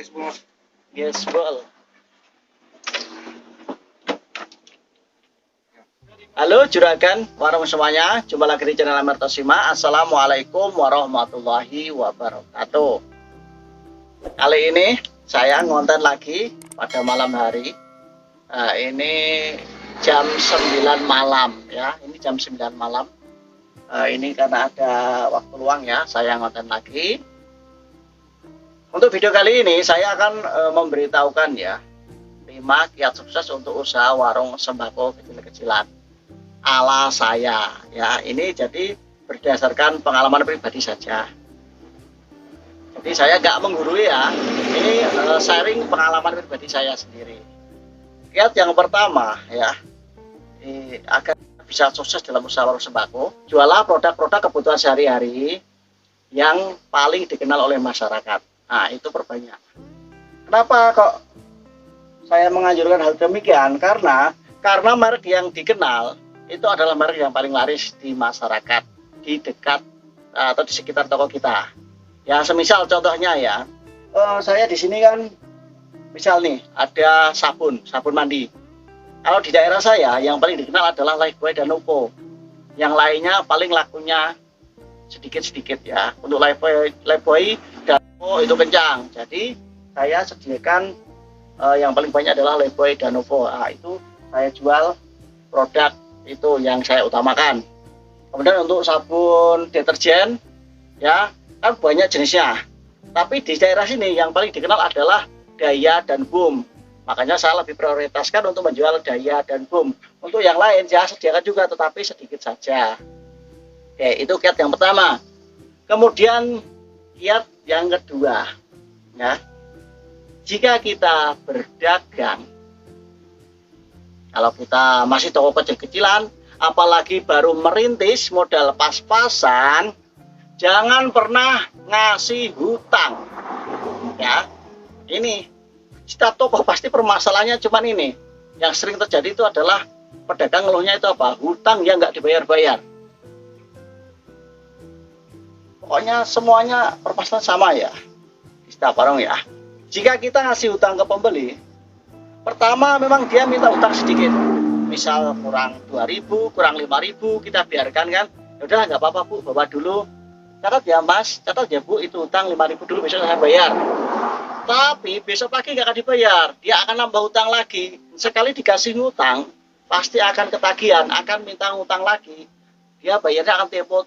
Gesbol. Halo juragan warung semuanya, jumpa lagi di channel Amertosima. Assalamualaikum warahmatullahi wabarakatuh. Kali ini saya ngonten lagi pada malam hari. Ini jam 9 malam ya, ini jam 9 malam. Ini karena ada waktu luang ya, saya ngonten lagi. Untuk video kali ini saya akan memberitahukan ya 5 kiat sukses untuk usaha warung sembako kecil-kecilan ala saya ya. Ini jadi berdasarkan pengalaman pribadi saja. Jadi saya nggak menggurui ya, ini sharing pengalaman pribadi saya sendiri. Kiat yang pertama ya, agar bisa sukses dalam usaha warung sembako, jualah produk-produk kebutuhan sehari-hari yang paling dikenal oleh masyarakat. Nah, itu perbanyak. Kenapa kok saya menganjurkan hal demikian? Karena merek yang dikenal itu adalah merek yang paling laris di masyarakat, di dekat atau di sekitar toko kita. Ya, semisal contohnya ya, saya di sini kan, misal nih ada sabun mandi. Kalau di daerah saya yang paling dikenal adalah Lifebuoy dan Nuvo. Yang lainnya paling lakunya sedikit-sedikit ya. Untuk Lifebuoy dan Nuvo itu kencang. Jadi saya sediakan yang paling banyak adalah Lifebuoy dan Nuvo. Nah, itu saya jual produk itu yang saya utamakan. Kemudian untuk sabun deterjen ya, kan banyak jenisnya. Tapi di daerah sini yang paling dikenal adalah Daya dan Boom. Makanya saya lebih prioritaskan untuk menjual Daya dan Boom. Untuk yang lain saya sediakan juga, tetapi sedikit saja. Oke, itu kiat yang pertama. Kemudian kiat yang kedua ya, jika kita berdagang, kalau kita masih toko kecil-kecilan, apalagi baru merintis modal pas-pasan, jangan pernah ngasih hutang ya. Ini setiap toko pasti permasalahannya cuman ini. Yang sering terjadi itu adalah pedagang ngeluhnya itu apa? Hutang yang nggak dibayar-bayar. Pokoknya semuanya permasalahan sama ya di setiap warung ya. Jika kita ngasih hutang ke pembeli, pertama memang dia minta hutang sedikit, misal kurang 2.000, kurang 5.000, kita biarkan kan. Ya udah nggak apa-apa Bu, bawa dulu. Catat ya Mas, catat ya Bu, itu hutang 5.000 dulu, besok saya bayar. Tapi besok pagi nggak akan dibayar, dia akan nambah hutang lagi. Sekali dikasih hutang, pasti akan ketagihan, akan minta hutang lagi. Dia bayarnya akan tempo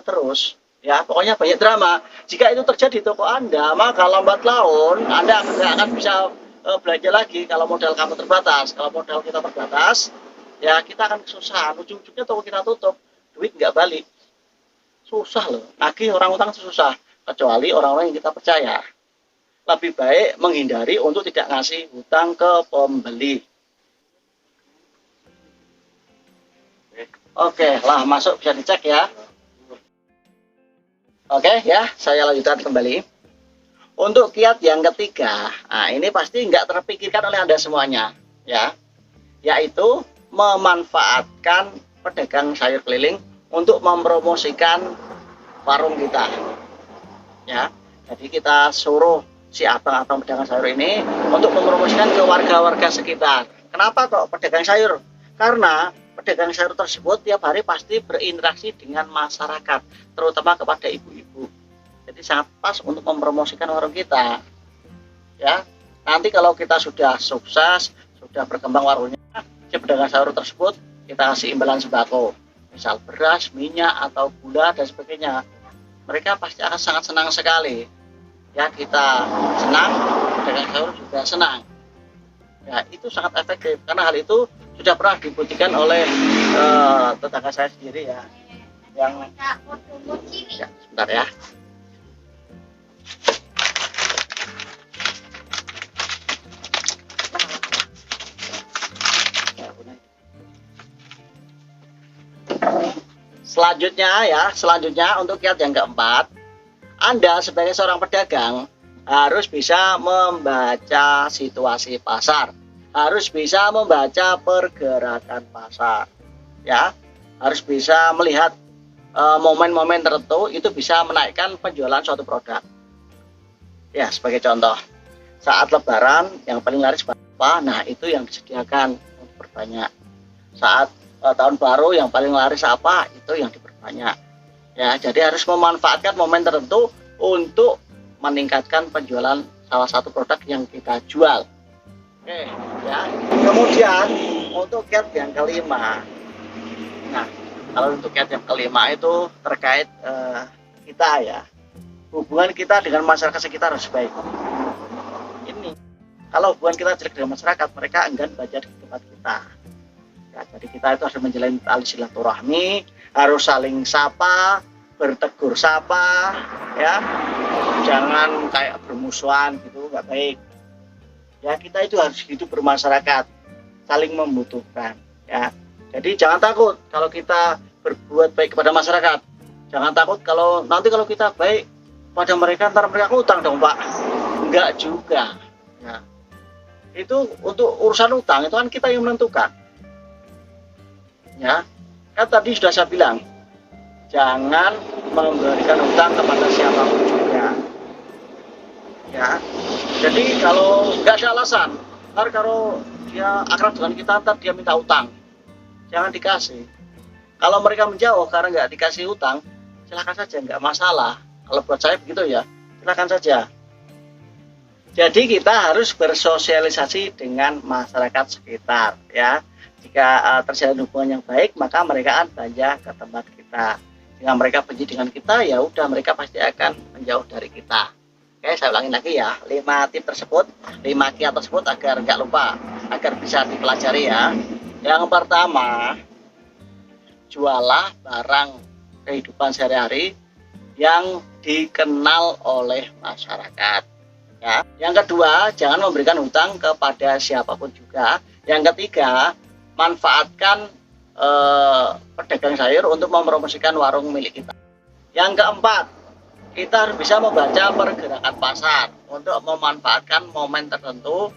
terus. Ya, pokoknya banyak drama. Jika itu terjadi di toko Anda, maka lambat laun Anda nggak akan bisa belanja lagi kalau modal kamu terbatas. Kalau modal kita terbatas, ya kita akan kesusahan. Ujung-ujungnya toko kita tutup, duit nggak balik. Susah loh. Nagih orang utang susah, kecuali orang-orang yang kita percaya. Lebih baik menghindari untuk tidak ngasih hutang ke pembeli. Oke, lah masuk bisa dicek ya. Oke ya, saya lanjutkan kembali. Untuk kiat yang ketiga, nah ini pasti nggak terpikirkan oleh Anda semuanya ya, yaitu memanfaatkan pedagang sayur keliling untuk mempromosikan warung kita ya. Jadi kita suruh si abang-abang pedagang sayur ini untuk mempromosikan ke warga-warga sekitar. Kenapa kok pedagang sayur? Karena pedagang sayur tersebut tiap hari pasti berinteraksi dengan masyarakat, terutama kepada ibu-ibu. Jadi sangat pas untuk mempromosikan warung kita ya. Nanti kalau kita sudah sukses, sudah berkembang warungnya, si pedagang sayur tersebut kita kasih imbalan sembako, misal beras, minyak atau gula dan sebagainya. Mereka pasti akan sangat senang sekali ya. Kita senang, pedagang sayur juga senang ya. Itu sangat efektif karena hal itu sudah pernah dibuktikan oleh tetangga saya sendiri ya. Yang ya, sebentar ya. Selanjutnya untuk kiat yang keempat, Anda sebagai seorang pedagang harus bisa membaca situasi pasar, harus bisa membaca pergerakan pasar ya, harus bisa melihat momen-momen tertentu itu bisa menaikkan penjualan suatu produk. Ya, sebagai contoh, saat lebaran yang paling laris apa? Nah, itu yang disediakan untuk berbanyak. Saat tahun baru yang paling laris apa? Itu yang diperbanyak. Ya, jadi harus memanfaatkan momen tertentu untuk meningkatkan penjualan salah satu produk yang kita jual. Oke, ya. Kemudian untuk kiat yang kelima. Nah, kalau untuk kiat yang kelima itu terkait kita ya. Hubungan kita dengan masyarakat sekitar harus baik. Ini kalau hubungan kita jelek dengan masyarakat, mereka enggan belajar di tempat kita. Ya, jadi kita itu harus menjalin tali silaturahmi, harus saling sapa, bertegur sapa, ya, jangan kayak bermusuhan gitu, nggak baik. Ya, kita itu harus hidup bermasyarakat, saling membutuhkan. Ya, jadi jangan takut kalau kita berbuat baik kepada masyarakat. Jangan takut kalau nanti kalau kita baik pada mereka, ntar mereka utang dong Pak. Enggak juga. Nah, itu untuk urusan utang itu kan kita yang menentukan. Ya, kan tadi sudah saya bilang, jangan memberikan utang kepada siapapun juga. Ya, jadi kalau nggak ada alasan, ntar kalau dia akrab dengan kita, ntar dia minta utang, jangan dikasih. Kalau mereka menjauh karena nggak dikasih utang, silakan saja, nggak masalah. Kalau buat saya begitu ya, silakan saja. Jadi kita harus bersosialisasi dengan masyarakat sekitar ya. Jika terjalin hubungan yang baik, maka mereka akan belanja ke tempat kita. Jika mereka benci dengan kita, ya udah mereka pasti akan menjauh dari kita. Oke, saya ulangi lagi ya, 5 tip tersebut, 5 kiat tersebut agar nggak lupa, agar bisa dipelajari ya. Yang pertama, jualah barang kehidupan sehari-hari yang dikenal oleh masyarakat. Ya. Yang kedua, jangan memberikan hutang kepada siapapun juga. Yang ketiga, manfaatkan pedagang sayur untuk mempromosikan warung milik kita. Yang keempat, kita harus bisa membaca pergerakan pasar untuk memanfaatkan momen tertentu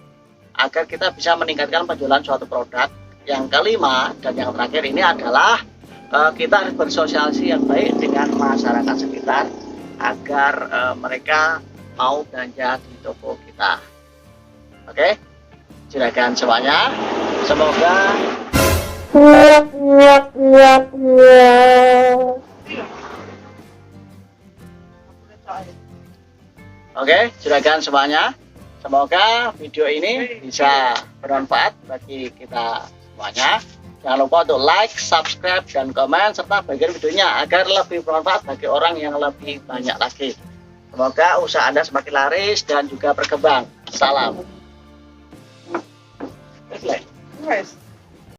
agar kita bisa meningkatkan penjualan suatu produk. Yang kelima dan yang terakhir ini adalah kita harus bersosialisasi yang baik dengan masyarakat sekitar agar mereka mau belanja di toko kita. Oke, silakan semuanya. Semoga silakan semuanya. Semoga video ini bisa bermanfaat bagi kita semuanya. Jangan lupa untuk like, subscribe, dan komen, serta bagikan videonya agar lebih bermanfaat bagi orang yang lebih banyak lagi. Semoga usaha Anda semakin laris dan juga berkembang. Salam.